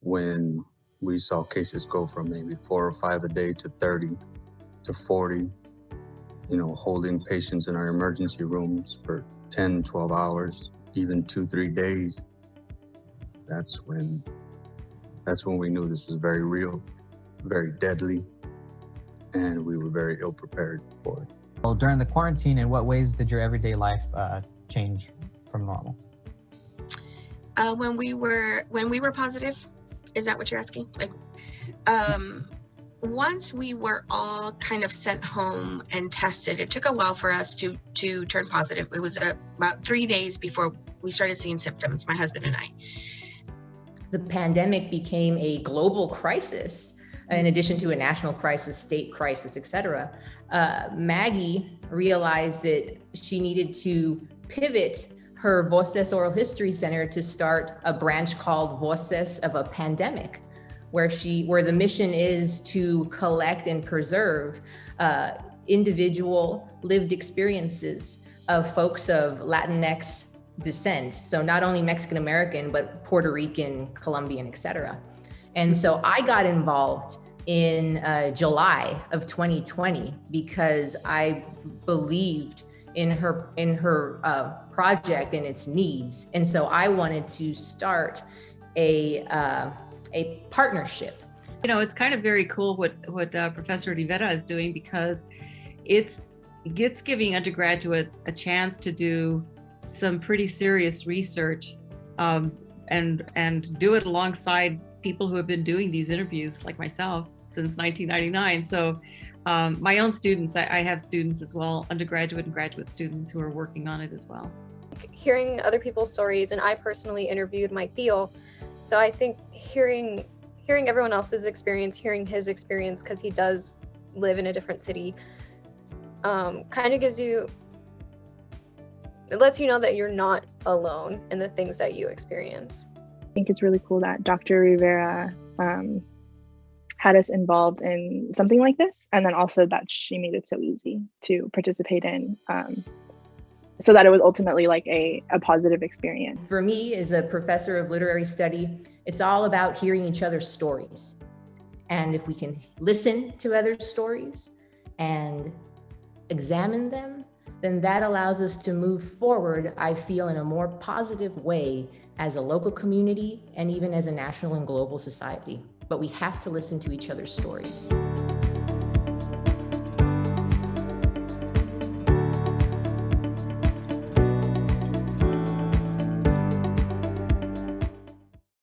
when we saw cases go from maybe 4 or 5 a day to 30 to 40, holding patients in our emergency rooms for 10, 12 hours, even 2-3 days. That's when we knew this was very real, very deadly, and we were very ill prepared for it. Well, during the quarantine, in what ways did your everyday life change from normal? When we were positive, is that what you're asking? Once we were all kind of sent home and tested, it took a while for us to turn positive. It was about 3 days before we started seeing symptoms, my husband and I. The pandemic became a global crisis, in addition to a national crisis, state crisis, et cetera. Maggie realized that she needed to pivot her Voces Oral History Center to start a branch called Voces of a Pandemic, where the mission is to collect and preserve individual lived experiences of folks of Latinx descent. So not only Mexican American, but Puerto Rican, Colombian, et cetera. And so I got involved in July of 2020 because I believed in her project and its needs. And so I wanted to start a partnership. It's kind of very cool what Professor Rivera is doing, because it's giving undergraduates a chance to do some pretty serious research and do it alongside people who have been doing these interviews like myself since 1999. So my own students, I have students as well, undergraduate and graduate students who are working on it as well. Hearing other people's stories, and I personally interviewed my tío, so I think hearing everyone else's experience, hearing his experience, because he does live in a different city, kind of it lets you know that you're not alone in the things that you experience. I think it's really cool that Dr. Rivera had us involved in something like this, and then also that she made it so easy to participate in, so that it was ultimately like a positive experience. For me, as a professor of literary study, it's all about hearing each other's stories. And if we can listen to others' stories and examine them, then that allows us to move forward, I feel, in a more positive way as a local community and even as a national and global society. But we have to listen to each other's stories.